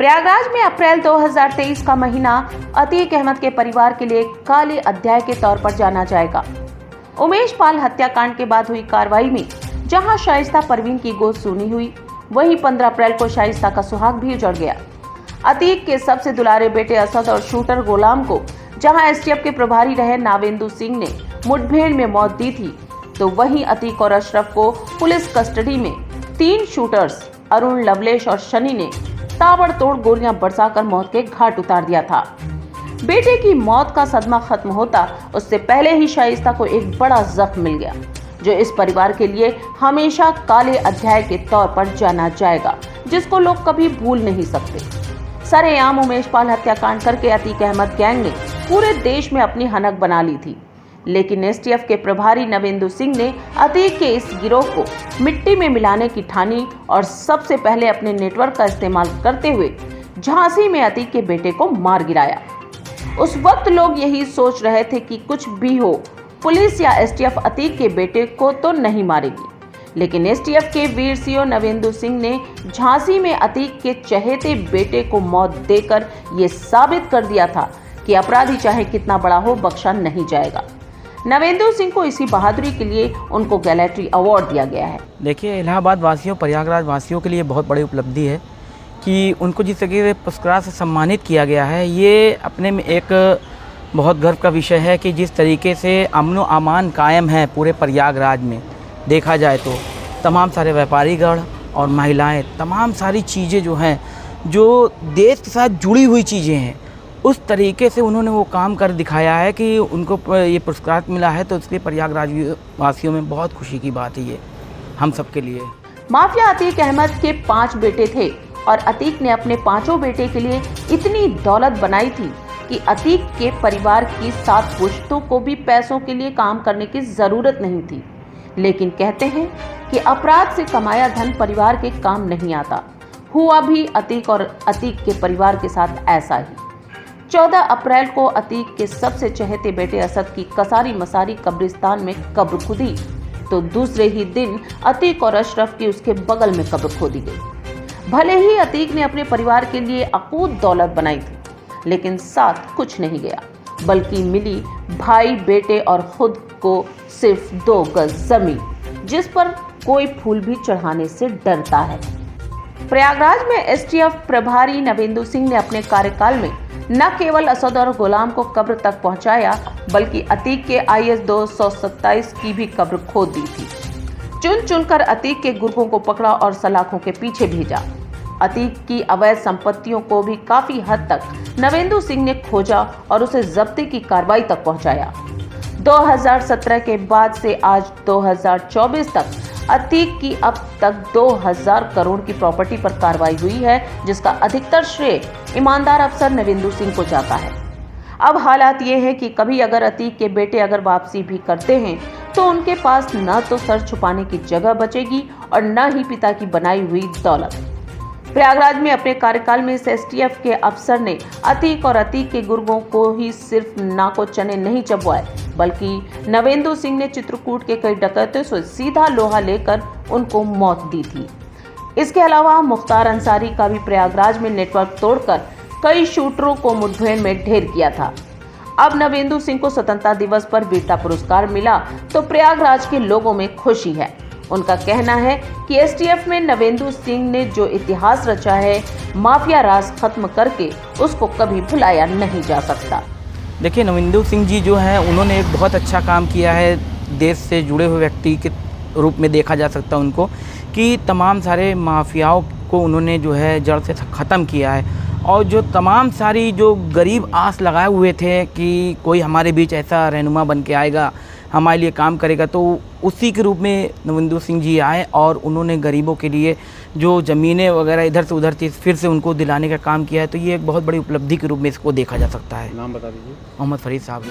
प्रयागराज में अप्रैल 2023 का महीना अतीक अहमद के परिवार के लिए काले अध्याय के तौर पर जाना जाएगा। उमेश पाल हत्याकांड के बाद हुई कार्रवाई में जहां शाइस्ता परवीन की गोद सुनी हुई, वहीं 15 अप्रैल को शाइस्ता का सुहाग भी उजड़ गया। अतीक के सबसे दुलारे बेटे असद और शूटर गुलाम को जहां एसटीएफ के प्रभारी रहे नावेंदु सिंह ने मुठभेड़ में मौत दी थी, तो वहीं अतीक और अशरफ को पुलिस कस्टडी में 3 शूटर्स अरुण, लवलेश और शनि ने ताबड़तोड़ गोलियां बरसाकर मौत के घाट उतार दिया था। बेटे की मौत का सदमा खत्म होता उससे पहले ही शाइस्ता को एक बड़ा जख्म मिल गया, जो इस परिवार के लिए हमेशा काले अध्याय के तौर पर जाना जाएगा, जिसको लोग कभी भूल नहीं सकते। सरेआम उमेश पाल हत्याकांड करके अतीक अहमद गैंग ने पूरे देश में अपनी हनक बना ली थी, लेकिन एसटीएफ के प्रभारी नवेंदु सिंह ने अतीक के इस गिरोह को मिट्टी में मिलाने की ठानी और सबसे पहले अपने नेटवर्क का इस्तेमाल करते हुए झांसी में अतीक के बेटे को मार गिराया। उस वक्त लोग यही सोच रहे थे कि कुछ भी हो, पुलिस या एसटीएफ अतीक के बेटे को तो नहीं मारेगी, लेकिन एसटीएफ के वीर सीओ नवेंदु सिंह ने झांसी में अतीक के चहेते बेटे को मौत देकर ये साबित कर दिया था कि अपराधी चाहे कितना बड़ा हो, बख्शा नहीं जाएगा। नवेंदु सिंह को इसी बहादुरी के लिए उनको गैलेट्री अवार्ड दिया गया है। देखिए, इलाहाबाद वासियों, प्रयागराज वासियों के लिए बहुत बड़ी उपलब्धि है कि उनको जिस तरीके से पुरस्कार से सम्मानित किया गया है, ये अपने में एक बहुत गर्व का विषय है कि जिस तरीके से अमन अमान कायम है पूरे प्रयागराज में, देखा जाए तो तमाम सारे व्यापारीगण और महिलाएं, तमाम सारी चीज़ें जो हैं, जो देश के साथ जुड़ी हुई चीज़ें हैं, उस तरीके से उन्होंने वो काम कर दिखाया है कि उनको ये पुरस्कार मिला है, तो इसलिए प्रयागराज वासियों में बहुत खुशी की बात है ये हम सब के लिए। माफिया अतीक अहमद के 5 बेटे थे और अतीक ने अपने 5 बेटे के लिए इतनी दौलत बनाई थी कि अतीक के परिवार की 7 पुश्तों को भी पैसों के लिए काम करने की जरूरत नहीं थी। लेकिन कहते हैं कि अपराध से कमाया धन परिवार के काम नहीं आता। हुआ भी अतीक और अतीक के परिवार के साथ ऐसा ही। 14 अप्रैल को अतीक के सबसे चहेते बेटे असद की कसारी मसारी कब्रिस्तान में कब्र खुदी, तो दूसरे ही दिन अतीक और अशरफ की उसके बगल में कब्र खोदी गई। भले ही अतीक ने अपने परिवार के लिए अकूत दौलत बनाई थी, लेकिन साथ कुछ नहीं गया, बल्कि मिली भाई, बेटे और खुद को सिर्फ 2 गज जमीन, जिस पर कोई फूल भी चढ़ाने से डरता है। प्रयागराज में एसटीएफ प्रभारी नवेंदु सिंह ने अपने कार्यकाल में न केवल असद और गुलाम को कब्र तक पहुंचाया, बल्कि अतीक के IS 227 की भी कब्र खोद दी थी। चुन चुनकर अतीक के गुर्गों को पकड़ा और सलाखों के पीछे भेजा। अतीक की अवैध संपत्तियों को भी काफी हद तक नवेंदु सिंह ने खोजा और उसे जब्ती की कार्रवाई तक पहुंचाया। 2017 के बाद से आज 2024 तक अतीक की अब तक 2000 करोड़ की प्रॉपर्टी पर कार्रवाई हुई है, जिसका अधिकतर श्रेय ईमानदार अफसर नवेंदु सिंह को जाता है। अब हालात ये है कि कभी अगर अतीक के बेटे अगर वापसी भी करते हैं, तो उनके पास न तो सर छुपाने की जगह बचेगी और न ही पिता की बनाई हुई दौलत। प्रयागराज में अपने कार्यकाल में इस एसटीएफ के अफसर ने अतीक और अतीक के गुर्गों को ही सिर्फ नाको चने नहीं चबवाए, बल्कि नवेंदु सिंह ने चित्रकूट के कई डकैतों से सीधा लोहा लेकर उनको मौत दी थी। इसके अलावा मुख्तार अंसारी का भी प्रयागराज में नेटवर्क तोड़कर कई शूटरों को मुठभेड़ में ढेर किया था। अब नवेंदु सिंह को स्वतंत्रता दिवस पर वीरता पुरस्कार मिला, तो प्रयागराज के लोगों में खुशी है। उनका कहना है कि एसटीएफ में नवेंदु सिंह ने जो इतिहास रचा है, माफिया राज खत्म करके उसको कभी भुलाया नहीं जा सकता। देखिए, नवेंदु सिंह जी जो हैं, उन्होंने एक बहुत अच्छा काम किया है। देश से जुड़े हुए व्यक्ति के रूप में देखा जा सकता है उनको, कि तमाम सारे माफियाओं को उन्होंने जो है जड़ से ख़त्म किया है, और जो तमाम सारी जो गरीब आस लगाए हुए थे कि कोई हमारे बीच ऐसा रहनुमा बन के आएगा, हमारे लिए काम करेगा, तो उसी के रूप में नवेंदु सिंह जी आए और उन्होंने गरीबों के लिए जो ज़मीनें वगैरह इधर से उधर चीज़ फिर से उनको दिलाने का काम किया है। तो ये एक बहुत बड़ी उपलब्धि के रूप में इसको देखा जा सकता है। नाम बता दीजिए। मोहम्मद फरीद साहब।